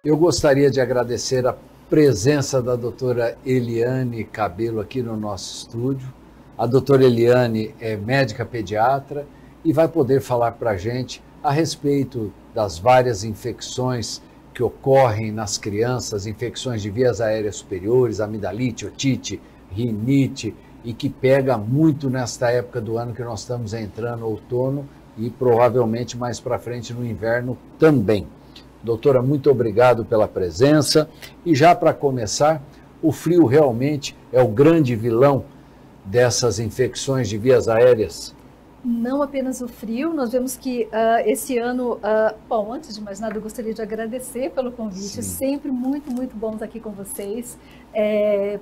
Eu gostaria de agradecer a presença da doutora Eliane Cabelo aqui no nosso estúdio. A doutora Eliane é médica pediatra e vai poder falar para a gente a respeito das várias infecções que ocorrem nas crianças, infecções de vias aéreas superiores, amidalite, otite, rinite, e que pega muito nesta época do ano que nós estamos entrando, outono, e provavelmente mais para frente no inverno também. Doutora, muito obrigado pela presença. E já para começar, o frio realmente é o grande vilão dessas infecções de vias aéreas? Não apenas o frio, nós vemos que esse ano, bom, antes de mais nada, eu gostaria de agradecer pelo convite. Sim. Sempre muito bom estar aqui com vocês.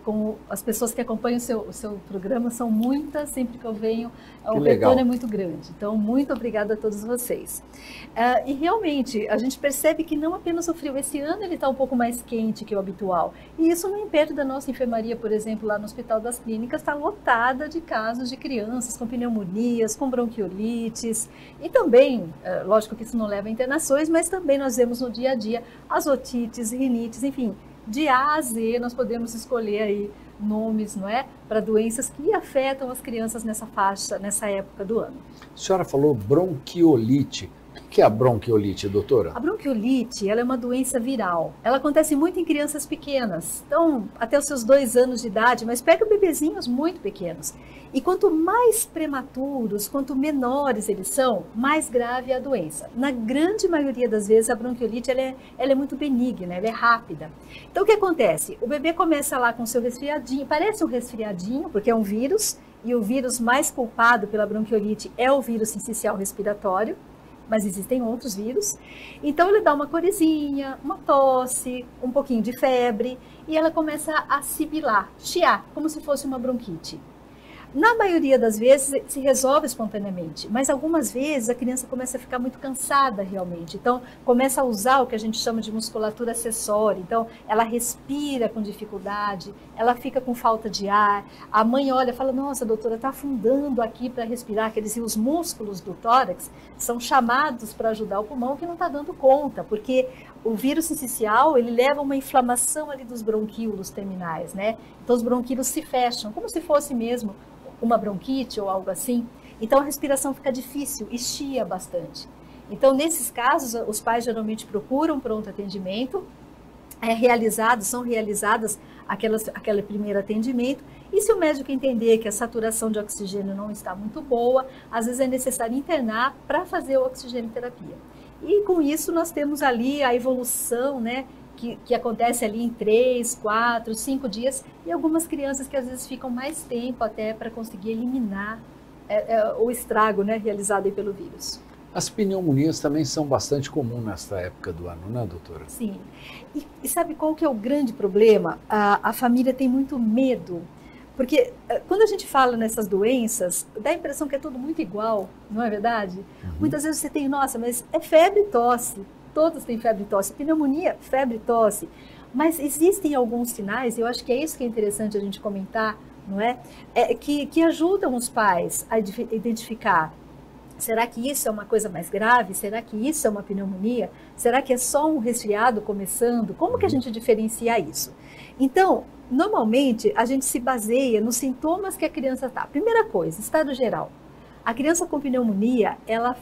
Com as pessoas que acompanham o seu programa, são muitas, sempre que eu venho, o retorno é muito grande. Então, muito obrigada a todos vocês. E realmente, a gente percebe que não apenas o frio, esse ano ele está um pouco mais quente que o habitual. E isso não impede da nossa enfermaria, por exemplo, lá no Hospital das Clínicas, estar lotada de casos de crianças com pneumonias, com bronquiolites, e também, lógico que isso não leva a internações, mas também nós vemos no dia a dia as otites, rinites, enfim, de A a Z nós podemos escolher aí nomes, não é, para doenças que afetam as crianças nessa faixa, nessa época do ano. A senhora falou bronquiolite. O que é a bronquiolite, doutora? A bronquiolite, ela é uma doença viral. Ela acontece muito em crianças pequenas, então até os seus 2 anos de idade, mas pega bebezinhos muito pequenos. E quanto mais prematuros, quanto menores eles são, mais grave é a doença. Na grande maioria das vezes, a bronquiolite ela é muito benigna, ela é rápida. Então, o que acontece? O bebê começa lá com seu resfriadinho, parece um resfriadinho, porque é um vírus, e o vírus mais culpado pela bronquiolite é o vírus sincicial respiratório, mas existem outros vírus. Então, ele dá uma coresinha, uma tosse, um pouquinho de febre, e ela começa a sibilar, chiar, como se fosse uma bronquite. Na maioria das vezes se resolve espontaneamente, mas algumas vezes a criança começa a ficar muito cansada realmente. Então começa a usar o que a gente chama de musculatura acessória. Então ela respira com dificuldade, ela fica com falta de ar. A mãe olha e fala, nossa doutora, está afundando aqui para respirar. Quer dizer, os músculos do tórax são chamados para ajudar o pulmão que não está dando conta, porque o vírus sincicial, ele leva a uma inflamação ali dos bronquíolos terminais, né? Então os bronquíolos se fecham, como se fosse mesmo uma bronquite ou algo assim. Então a respiração fica difícil e chia bastante. Então nesses casos os pais geralmente procuram pronto atendimento, são realizadas aquele primeiro atendimento, e se o médico entender que a saturação de oxigênio não está muito boa, às vezes é necessário internar para fazer a oxigenoterapia. E com isso nós temos ali a evolução, né, que acontece ali em 3, 4, 5 dias, e algumas crianças que às vezes ficam mais tempo até para conseguir eliminar o estrago, né, realizado aí pelo vírus. As pneumonias também são bastante comuns nesta época do ano, né, doutora? Sim. E sabe qual que é o grande problema? A família tem muito medo, porque quando a gente fala nessas doenças, dá a impressão que é tudo muito igual, não é verdade? Uhum. Muitas vezes você tem, nossa, mas é febre e tosse. Todos têm febre e tosse. Pneumonia, febre e tosse. Mas existem alguns sinais, e eu acho que é isso que é interessante a gente comentar, não é? Que ajudam os pais a identificar. Será que isso é uma coisa mais grave? Será que isso é uma pneumonia? Será que é só um resfriado começando? Como que a gente diferencia isso? Então, normalmente, a gente se baseia nos sintomas que a criança está. Primeira coisa, estado geral. A criança com pneumonia, ela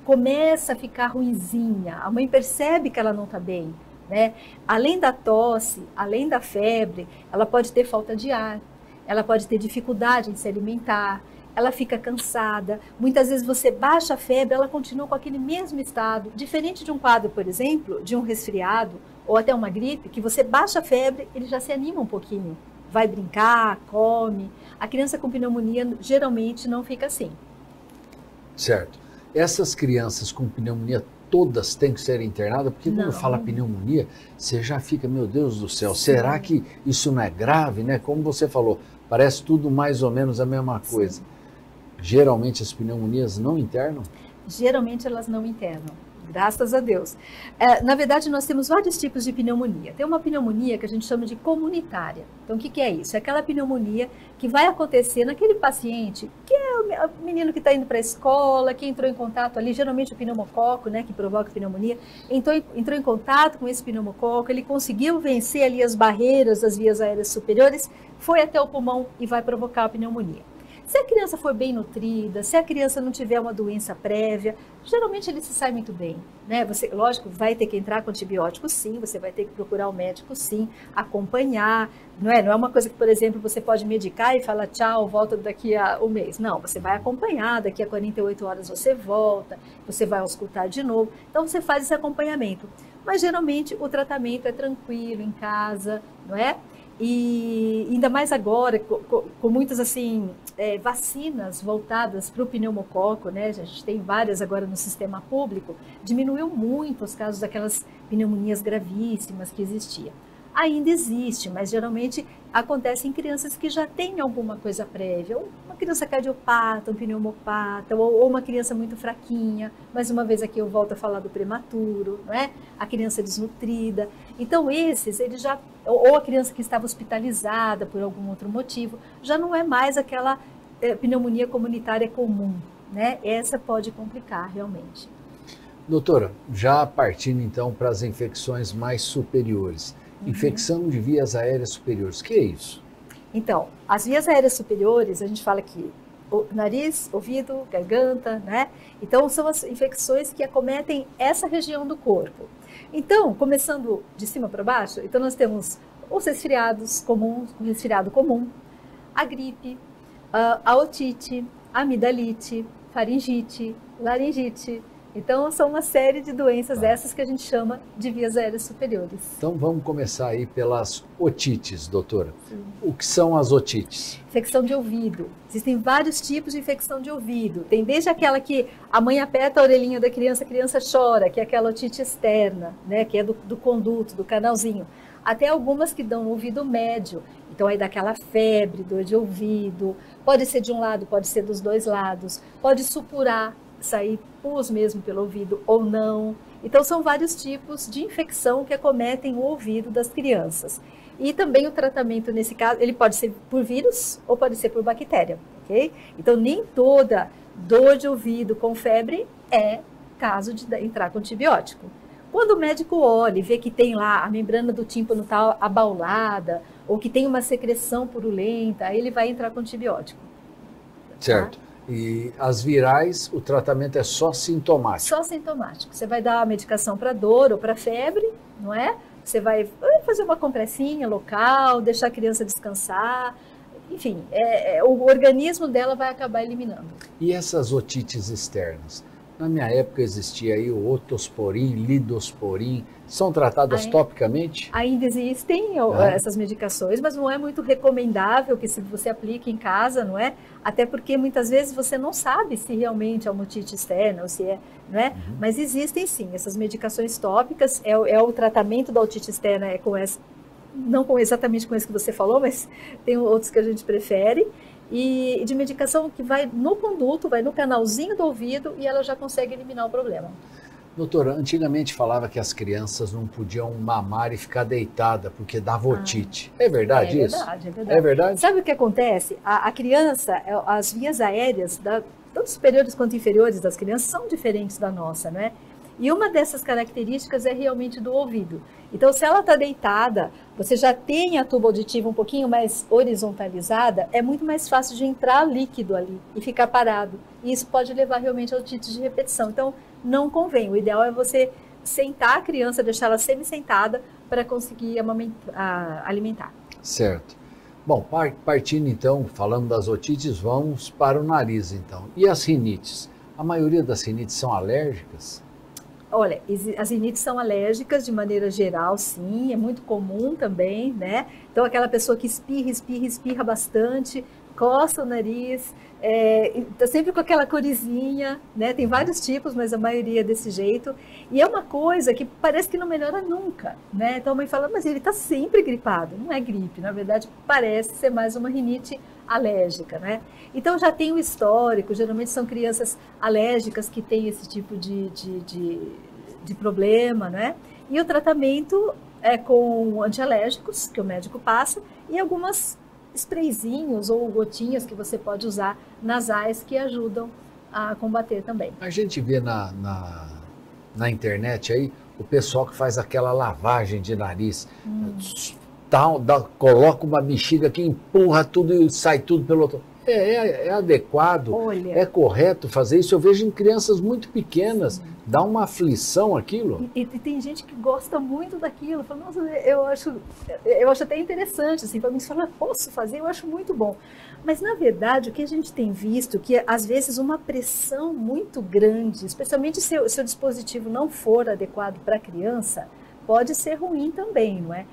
começa a ficar ruinzinha, a mãe percebe que ela não está bem, né? Além da tosse, além da febre, ela pode ter falta de ar, ela pode ter dificuldade em se alimentar, ela fica cansada, muitas vezes você baixa a febre, ela continua com aquele mesmo estado, diferente de um quadro, por exemplo, de um resfriado ou até uma gripe, que você baixa a febre, ele já se anima um pouquinho, vai brincar, come. A criança com pneumonia geralmente não fica assim. Certo. Essas crianças com pneumonia todas têm que ser internadas? Porque quando fala pneumonia, você já fica, meu Deus do céu, será que isso não é grave, né? Como você falou, parece tudo mais ou menos a mesma coisa. Sim. Geralmente as pneumonias não internam? Geralmente elas não internam, graças a Deus. Na verdade, nós temos vários tipos de pneumonia. Tem uma pneumonia que a gente chama de comunitária. Então, o que é isso? É aquela pneumonia que vai acontecer naquele paciente que é o menino que está indo para a escola, que entrou em contato ali, geralmente o pneumococo, né, que provoca pneumonia, entrou em contato com esse pneumococo, ele conseguiu vencer ali as barreiras das vias aéreas superiores, foi até o pulmão e vai provocar a pneumonia. Se a criança for bem nutrida, se a criança não tiver uma doença prévia, geralmente ele se sai muito bem, né? Você, lógico, vai ter que entrar com antibiótico sim, você vai ter que procurar o médico sim, acompanhar, não é uma coisa que, por exemplo, você pode medicar e falar tchau, volta daqui a um mês. Não, você vai acompanhar, daqui a 48 horas você volta, você vai auscultar de novo, então você faz esse acompanhamento. Mas geralmente o tratamento é tranquilo em casa, não é? E ainda mais agora, com muitas assim, vacinas voltadas para o pneumococo, né? A gente tem várias agora no sistema público, diminuiu muito os casos daquelas pneumonias gravíssimas que existiam. Ainda existe, mas geralmente acontece em crianças que já têm alguma coisa prévia, ou uma criança cardiopata, um pneumopata, ou uma criança muito fraquinha. Mais uma vez aqui eu volto a falar do prematuro, não é? A criança desnutrida. Então esses, eles já, ou a criança que estava hospitalizada por algum outro motivo, já não é mais aquela pneumonia comunitária comum, né? Essa pode complicar realmente. Doutora, já partindo então para as infecções mais superiores. Infecção de vias aéreas superiores, o que é isso? Então, as vias aéreas superiores, a gente fala que nariz, ouvido, garganta, né? Então, são as infecções que acometem essa região do corpo. Então, começando de cima para baixo, então nós temos os resfriados comuns, o resfriado comum, a gripe, a otite, a amidalite, faringite, laringite. Então, são uma série de doenças essas que a gente chama de vias aéreas superiores. Então, vamos começar aí pelas otites, doutora. Sim. O que são as otites? Infecção de ouvido. Existem vários tipos de infecção de ouvido. Tem desde aquela que a mãe aperta a orelhinha da criança, a criança chora, que é aquela otite externa, né, que é do conduto, do canalzinho. Até algumas que dão no ouvido médio. Então, aí dá aquela febre, dor de ouvido. Pode ser de um lado, pode ser dos dois lados. Pode supurar, sair pus mesmo pelo ouvido ou não. Então, são vários tipos de infecção que acometem o ouvido das crianças. E também o tratamento, nesse caso, ele pode ser por vírus ou pode ser por bactéria, ok? Então, nem toda dor de ouvido com febre é caso de entrar com antibiótico. Quando o médico olha e vê que tem lá a membrana do tímpano tá abaulada ou que tem uma secreção purulenta, aí ele vai entrar com antibiótico. Certo. Tá? E as virais, o tratamento é só sintomático? Só sintomático. Você vai dar a medicação para dor ou para febre, não é? Você vai fazer uma compressinha local, deixar a criança descansar. Enfim, o organismo dela vai acabar eliminando. E essas otites externas? Na minha época existia aí o otosporin, lidosporin, são tratadas topicamente? Ainda existem essas medicações, mas não é muito recomendável que se você aplique em casa, não é? Até porque muitas vezes você não sabe se realmente é uma otite externa ou se é, não é? Uhum. Mas existem sim, essas medicações tópicas, é o tratamento da otite externa, é com essa, não exatamente com esse que você falou, mas tem outros que a gente prefere. E de medicação que vai no conduto, vai no canalzinho do ouvido e ela já consegue eliminar o problema. Doutora, antigamente falava que as crianças não podiam mamar e ficar deitada porque dava otite. É verdade isso? É verdade. É verdade? Sabe o que acontece? A criança, as vias aéreas, tanto superiores quanto inferiores das crianças, são diferentes da nossa, né? E uma dessas características é realmente do ouvido. Então, se ela está deitada, você já tem a tuba auditiva um pouquinho mais horizontalizada, é muito mais fácil de entrar líquido ali e ficar parado. E isso pode levar realmente a otite de repetição. Então, não convém. O ideal é você sentar a criança, deixar ela semi-sentada para conseguir alimentar. Certo. Bom, partindo então, falando das otites, vamos para o nariz então. E as rinites? A maioria das rinites são alérgicas? Olha, as rinites são alérgicas de maneira geral, sim, é muito comum também, né? Então, aquela pessoa que espirra bastante, coça o nariz, tá sempre com aquela corizinha, né? Tem vários tipos, mas a maioria é desse jeito. E é uma coisa que parece que não melhora nunca, né? Então, a mãe fala, mas ele tá sempre gripado. Não é gripe, na verdade, parece ser mais uma rinite alérgica, né? Então, já tem o histórico, geralmente são crianças alérgicas que têm esse tipo de problema, né? E o tratamento é com antialérgicos, que o médico passa, e algumas sprayzinhos ou gotinhas que você pode usar nasais que ajudam a combater também. A gente vê na internet aí o pessoal que faz aquela lavagem de nariz. Coloca uma bexiga que empurra tudo e sai tudo pelo outro. É adequado, Olha, é correto fazer isso. Eu vejo em crianças muito pequenas, dá uma aflição aquilo. E tem gente que gosta muito daquilo. Fala, nossa, eu acho até interessante, assim, para mim, se fala, posso fazer, eu acho muito bom. Mas, na verdade, o que a gente tem visto, que às vezes uma pressão muito grande, especialmente se o seu dispositivo não for adequado para a criança, pode ser ruim também, não é?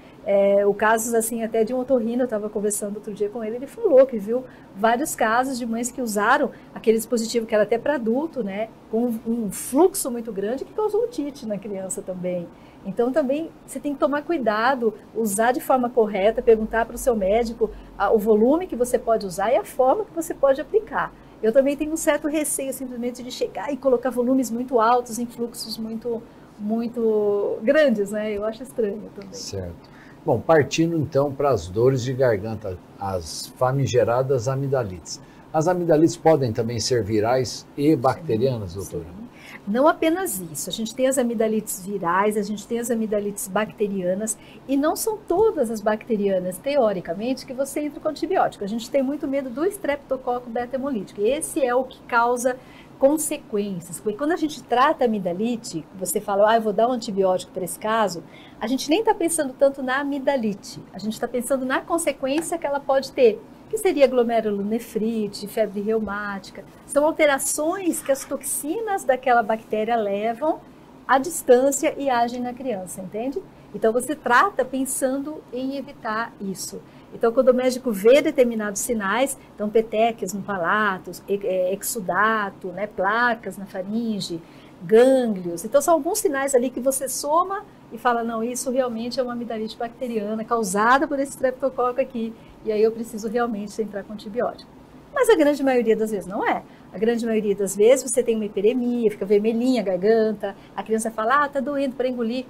O caso, assim, até de um otorrino, eu estava conversando outro dia com ele, ele falou que viu vários casos de mães que usaram aquele dispositivo que era até para adulto, né, com um fluxo muito grande que causou otite na criança também. Então, também, você tem que tomar cuidado, usar de forma correta, perguntar para o seu médico o volume que você pode usar e a forma que você pode aplicar. Eu também tenho um certo receio, simplesmente, de chegar e colocar volumes muito altos em fluxos muito grandes, né? Eu acho estranho também. Certo. Bom, partindo então para as dores de garganta, as famigeradas amidalites. As amidalites podem também ser virais e bacterianas, doutora? Sim. Não apenas isso, a gente tem as amidalites virais, a gente tem as amidalites bacterianas, e não são todas as bacterianas, teoricamente, que você entra com antibiótico. A gente tem muito medo do estreptococo beta-hemolítico, e esse é o que causa consequências. Porque quando a gente trata a amidalite, você fala, eu vou dar um antibiótico para esse caso, a gente nem está pensando tanto na amidalite, a gente está pensando na consequência que ela pode ter, que seria glomerulonefrite, febre reumática. São alterações que as toxinas daquela bactéria levam à distância e agem na criança, entende? Então, você trata pensando em evitar isso. Então, quando o médico vê determinados sinais, então petequias no palato, exudato, né, placas na faringe, gânglios. Então, são alguns sinais ali que você soma e fala, não, isso realmente é uma amidalite bacteriana causada por esse streptococo aqui. E aí eu preciso realmente entrar com antibiótico. Mas a grande maioria das vezes não é. A grande maioria das vezes você tem uma hiperemia, fica vermelhinha a garganta, a criança fala, tá doendo para engolir.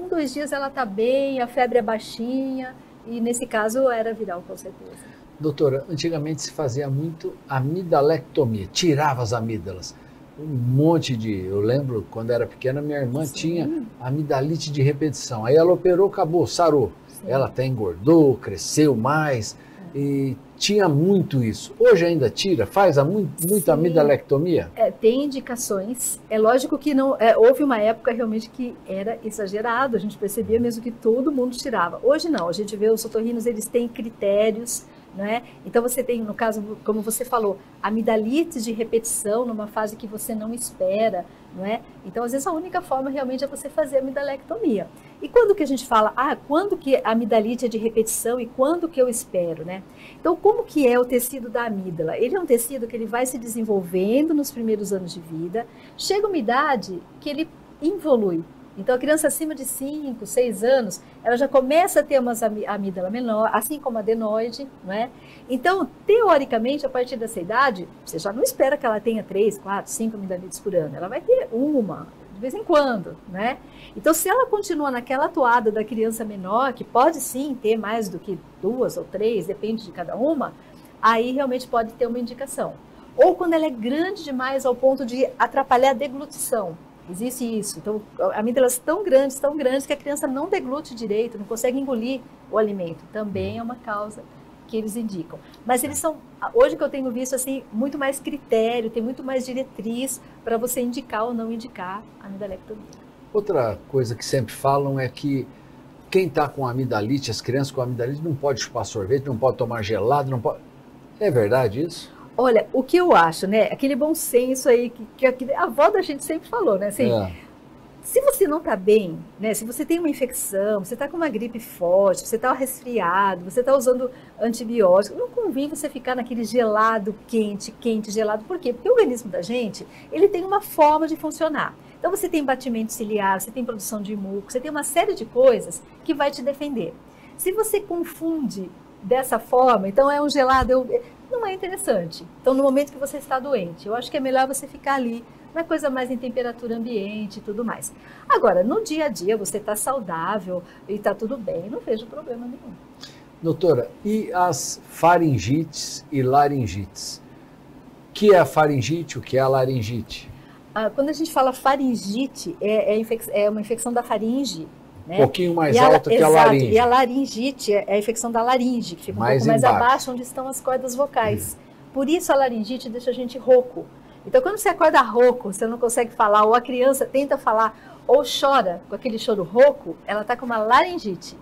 2 dias ela tá bem, a febre é baixinha, e nesse caso era viral com certeza. Doutora, antigamente se fazia muito amidalectomia, tirava as amígdalas. Um monte de... Eu lembro, quando era pequena, minha irmã tinha amidalite de repetição. Aí ela operou, acabou, sarou. Sim. Ela até engordou, cresceu mais, e tinha muito isso. Hoje ainda tira? Faz muita amidalectomia? Tem indicações. É lógico que não houve uma época realmente que era exagerado. A gente percebia mesmo que todo mundo tirava. Hoje não. A gente vê os otorrinos, eles têm critérios, né? Então você tem, no caso, como você falou, amidalite de repetição numa fase que você não espera, não é? Então, às vezes, a única forma realmente é você fazer a amidalectomia. E quando que a gente fala, quando que a amidalite é de repetição e quando que eu espero, né? Então, como que é o tecido da amígdala? Ele é um tecido que ele vai se desenvolvendo nos primeiros anos de vida, chega uma idade que ele involui. Então, a criança acima de 5, 6 anos, ela já começa a ter uma amígdala menor, assim como a adenoide, não é? Então, teoricamente, a partir dessa idade, você já não espera que ela tenha 3, 4, 5 amidalites por ano. Ela vai ter uma, de vez em quando, né? Então, se ela continua naquela toada da criança menor, que pode sim ter mais do que 2 ou 3, depende de cada uma, aí realmente pode ter uma indicação. Ou quando ela é grande demais ao ponto de atrapalhar a deglutição. Existe isso. Então, amígdalas tão grandes que a criança não deglute direito, não consegue engolir o alimento. Também é uma causa que eles indicam. Mas eles são, hoje que eu tenho visto, assim, muito mais critério, tem muito mais diretriz para você indicar ou não indicar a amidalectomia. Outra coisa que sempre falam é que quem está com amidalite, as crianças com amidalite, não pode chupar sorvete, não pode tomar gelado, não pode... É verdade isso? Olha, o que eu acho, né, aquele bom senso aí que a avó da gente sempre falou, né, assim, se você não está bem, né, se você tem uma infecção, você está com uma gripe forte, você está resfriado, você está usando antibiótico, não convém você ficar naquele gelado quente, gelado. Por quê? Porque o organismo da gente, ele tem uma forma de funcionar. Então você tem batimento ciliar, você tem produção de muco, você tem uma série de coisas que vai te defender. Se você confunde dessa forma, então é um gelado, não é interessante. Então, no momento que você está doente, eu acho que é melhor você ficar ali, uma coisa mais em temperatura ambiente e tudo mais. Agora, no dia a dia, você está saudável e está tudo bem, não vejo problema nenhum. Doutora, e as faringites e laringites? O que é a faringite, o que é a laringite? Quando a gente fala faringite, é uma infecção da faringe, né? Um pouquinho mais alta que a laringe. E a laringite é a infecção da laringe, que fica um pouco mais abaixo, onde estão as cordas vocais. Por isso a laringite deixa a gente rouco. Então, quando você acorda rouco, você não consegue falar, ou a criança tenta falar, ou chora com aquele choro rouco, ela está com uma laringite.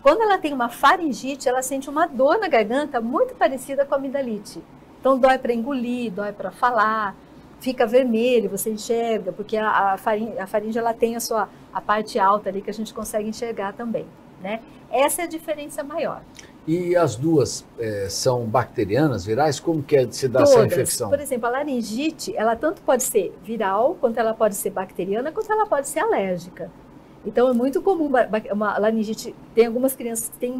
Quando ela tem uma faringite, ela sente uma dor na garganta muito parecida com a amidalite. Então, dói para engolir, dói para falar, fica vermelho, você enxerga, porque a faringe ela tem a parte alta ali que a gente consegue enxergar também, né? Essa é a diferença maior. E as duas são bacterianas, virais? Como que se dá Todas. essa infecção? Por exemplo, a laringite, ela tanto pode ser viral, quanto ela pode ser bacteriana, quanto ela pode ser alérgica. Então, é muito comum uma laringite. Tem algumas crianças que têm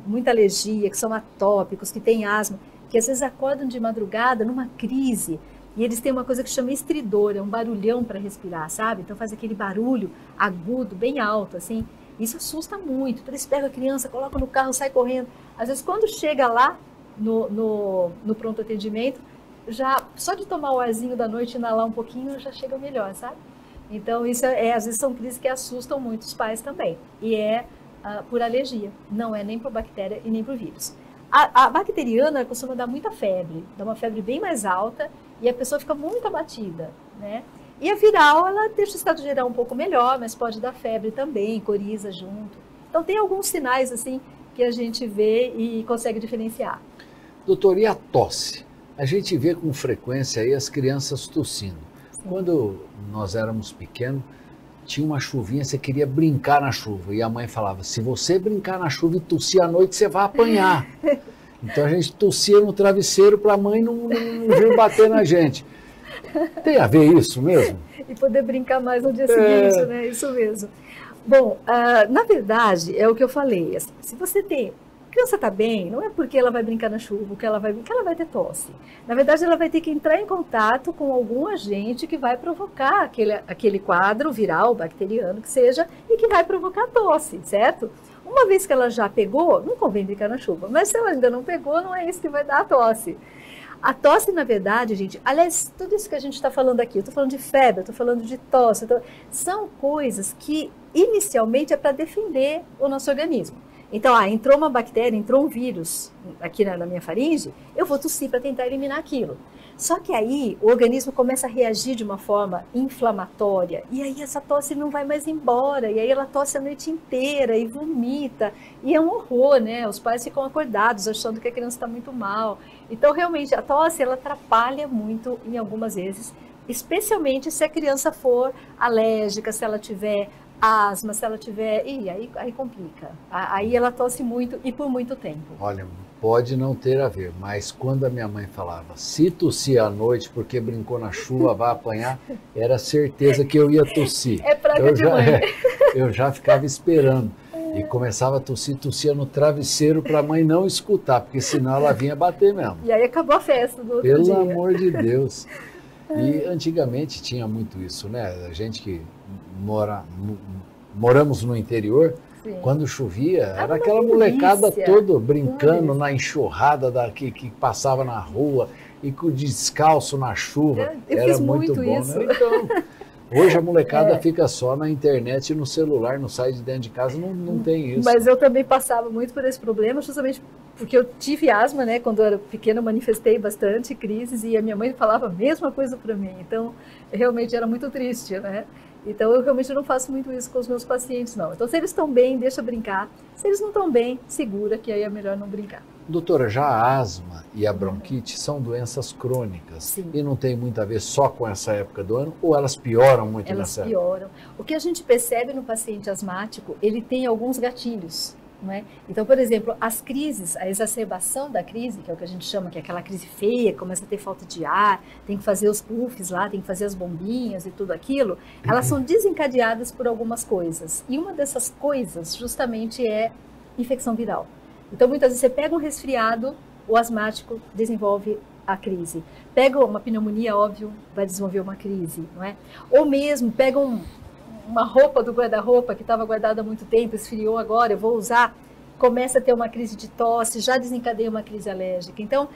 muita alergia, que são atópicos, que têm asma, que às vezes acordam de madrugada numa crise, e eles têm uma coisa que chama estridor, é um barulhão para respirar, sabe? Então, faz aquele barulho agudo, bem alto, assim. Isso assusta muito. Então, eles pegam a criança, colocam no carro, sai correndo. Vezes, quando chega lá no pronto atendimento, já só de tomar o arzinho da noite e inalar um pouquinho, já chega melhor, sabe? Então, isso às vezes são crises que assustam muito os pais também. E por alergia, não é nem por bactéria e nem por vírus. A bacteriana costuma dar muita febre, dá uma febre bem mais alta e a pessoa fica muito abatida, né? E a viral, ela deixa o estado geral um pouco melhor, mas pode dar febre também, coriza junto. Então, tem alguns sinais, assim, que a gente vê e consegue diferenciar. Doutor, e a tosse? A gente vê com frequência aí as crianças tossindo. Sim. Quando nós éramos pequenos, tinha uma chuvinha, você queria brincar na chuva. E a mãe falava, se você brincar na chuva e tossir à noite, você vai apanhar. Então, a gente tossia no travesseiro para a mãe não vir bater na gente. Tem a ver isso mesmo? E poder brincar mais no dia seguinte, né? Isso mesmo. Bom, na verdade, é o que eu falei. Assim, se você tem... A criança está bem, não é porque ela vai brincar na chuva que ela vai ter tosse. Na verdade, ela vai ter que entrar em contato com algum agente que vai provocar aquele quadro viral, bacteriano que seja, e que vai provocar tosse, certo? Uma vez que ela já pegou, não convém brincar na chuva. Mas se ela ainda não pegou, não é isso que vai dar a tosse. A tosse, na verdade, gente, aliás, tudo isso que a gente está falando aqui, eu estou falando de febre, eu estou falando de tosse, são coisas que inicialmente é para defender o nosso organismo. Então, entrou uma bactéria, entrou um vírus aqui na minha faringe, eu vou tossir para tentar eliminar aquilo. Só que aí o organismo começa a reagir de uma forma inflamatória, e aí essa tosse não vai mais embora, e aí ela tosse a noite inteira e vomita, e é um horror, né? Os pais ficam acordados achando que a criança está muito mal. Então, realmente, a tosse, ela atrapalha muito em algumas vezes, especialmente se a criança for alérgica, se ela tiver asma, se ela tiver... aí complica. Aí ela tosse muito e por muito tempo. Olha, pode não ter a ver, mas quando a minha mãe falava, se tossir à noite porque brincou na chuva, vai apanhar, era certeza que eu ia tossir. É praga de mãe. Eu já ficava esperando. E começava a tossir, tossia no travesseiro para a mãe não escutar, porque senão ela vinha bater mesmo. E aí acabou a festa do outro dia. Pelo amor de Deus. E antigamente tinha muito isso, né? A gente que moramos no interior, sim, quando chovia, era aquela molecada toda brincando na enxurrada que passava na rua e com descalço na chuva. Era muito bom, isso. Né? Então, hoje a molecada fica só na internet e no celular, não sai de dentro de casa, não tem isso. Mas eu também passava muito por esse problema, justamente porque eu tive asma, né? Quando eu era pequena, eu manifestei bastante crises e a minha mãe falava a mesma coisa para mim. Então, realmente era muito triste, né? Então, eu realmente não faço muito isso com os meus pacientes, não. Então, se eles estão bem, deixa brincar. Se eles não estão bem, segura, que aí é melhor não brincar. Doutora, já a asma e a bronquite são doenças crônicas. Sim. E não tem muito a ver só com essa época do ano, ou elas pioram muito nessa época? Elas pioram. O que a gente percebe no paciente asmático, ele tem alguns gatilhos. Não é? Então, por exemplo, as crises, a exacerbação da crise, que é o que a gente chama, que é aquela crise feia, começa a ter falta de ar, tem que fazer os puffs lá, tem que fazer as bombinhas e tudo aquilo, elas são desencadeadas por algumas coisas. E uma dessas coisas, justamente, é infecção viral. Então, muitas vezes você pega um resfriado, o asmático desenvolve a crise. Pega uma pneumonia, óbvio, vai desenvolver uma crise, não é? Ou mesmo pega uma roupa do guarda-roupa que estava guardada há muito tempo, esfriou agora, eu vou usar, começa a ter uma crise de tosse, já desencadeia uma crise alérgica. Então,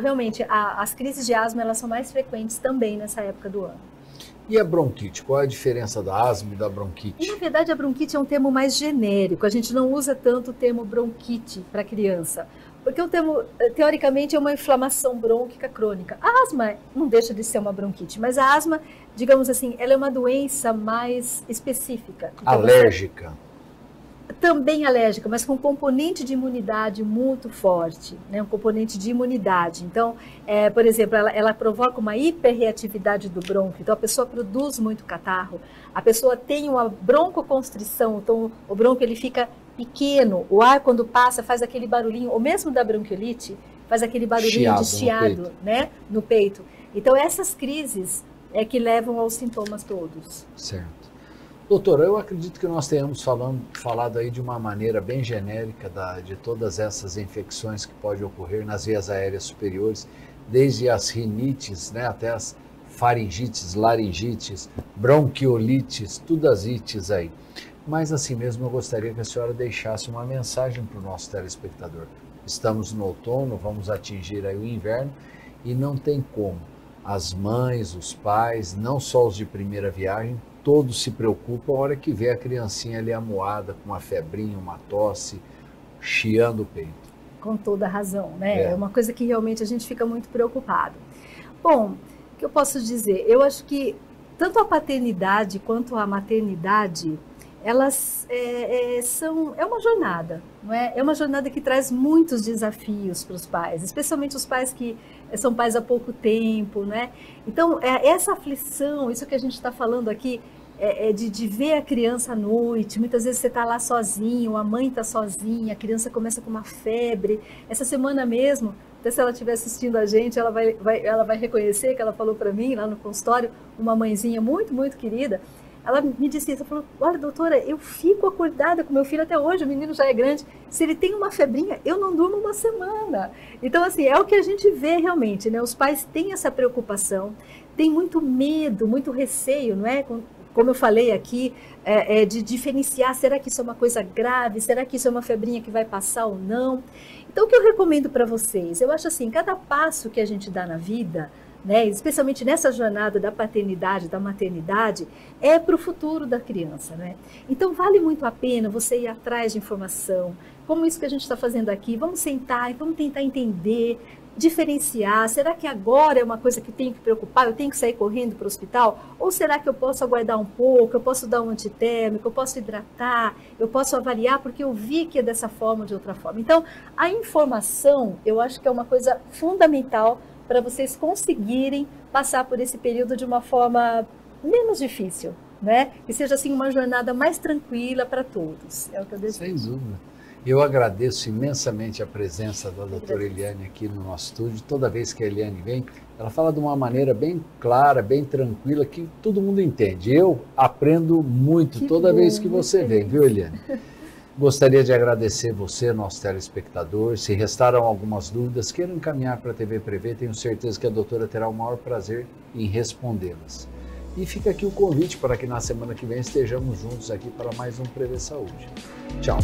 realmente, as crises de asma, elas são mais frequentes também nessa época do ano. E a bronquite? Qual é a diferença da asma e da bronquite? E, na verdade, a bronquite é um termo mais genérico. A gente não usa tanto o termo bronquite para criança, porque o termo, teoricamente, é uma inflamação brônquica crônica. A asma não deixa de ser uma bronquite, mas a asma, digamos assim, ela é uma doença mais específica. Então, alérgica? Também alérgica, mas com um componente de imunidade muito forte, né? Um componente de imunidade. Então, por exemplo, ela provoca uma hiperreatividade do brônquio, então a pessoa produz muito catarro, a pessoa tem uma broncoconstrição, então o brônquio ele fica pequeno, o ar quando passa faz aquele barulhinho, ou mesmo da bronquiolite, faz aquele barulhinho de chiado, né, no peito. Então essas crises é que levam aos sintomas todos. Certo. Doutora, eu acredito que nós tenhamos falado aí de uma maneira bem genérica de todas essas infecções que podem ocorrer nas vias aéreas superiores, desde as rinites, né, até as faringites, laringites, bronquiolites, tudo as ites aí. Mas assim mesmo eu gostaria que a senhora deixasse uma mensagem para o nosso telespectador. Estamos no outono, vamos atingir aí o inverno e não tem como. As mães, os pais, não só os de primeira viagem, todos se preocupam a hora que vê a criancinha ali amuada, com uma febrinha, uma tosse, chiando o peito. Com toda razão, né? É uma coisa que realmente a gente fica muito preocupado. Bom, o que eu posso dizer? Eu acho que tanto a paternidade quanto a maternidade, elas é uma jornada, não é? É uma jornada que traz muitos desafios para os pais, especialmente os pais que são pais há pouco tempo, né? Então, essa aflição, isso que a gente está falando aqui, de ver a criança à noite, muitas vezes você está lá sozinho, a mãe está sozinha, a criança começa com uma febre. Essa semana mesmo, até se ela estiver assistindo a gente, ela vai reconhecer que ela falou para mim lá no consultório, uma mãezinha muito, muito querida. Ela me disse isso, ela falou, olha doutora, eu fico acordada com meu filho até hoje, o menino já é grande, se ele tem uma febrinha, eu não durmo uma semana. Então assim, é o que a gente vê realmente, né? Os pais têm essa preocupação, têm muito medo, muito receio, não é? Como eu falei aqui, de diferenciar, será que isso é uma coisa grave, será que isso é uma febrinha que vai passar ou não? Então o que eu recomendo para vocês, eu acho assim, cada passo que a gente dá na vida, né, especialmente nessa jornada da paternidade, da maternidade, é para o futuro da criança, né? Então vale muito a pena você ir atrás de informação, como isso que a gente está fazendo aqui, vamos sentar e vamos tentar entender, diferenciar, será que agora é uma coisa que tenho que preocupar, eu tenho que sair correndo para o hospital? Ou será que eu posso aguardar um pouco, eu posso dar um antitérmico, eu posso hidratar, eu posso avaliar porque eu vi que é dessa forma ou de outra forma. Então, a informação, eu acho que é uma coisa fundamental para vocês conseguirem passar por esse período de uma forma menos difícil, né? Que seja assim uma jornada mais tranquila para todos. É o que eu desejo. Sem dúvida. Eu agradeço imensamente a presença da doutora Eliane aqui no nosso estúdio. Toda vez que a Eliane vem, ela fala de uma maneira bem clara, bem tranquila, que todo mundo entende. Eu aprendo muito toda vez que você vem, viu, Eliane? Gostaria de agradecer você, nosso telespectador. Se restaram algumas dúvidas, queiram encaminhar para a TV Prevê. Tenho certeza que a doutora terá o maior prazer em respondê-las. E fica aqui o convite para que na semana que vem estejamos juntos aqui para mais um Prevê Saúde. Tchau.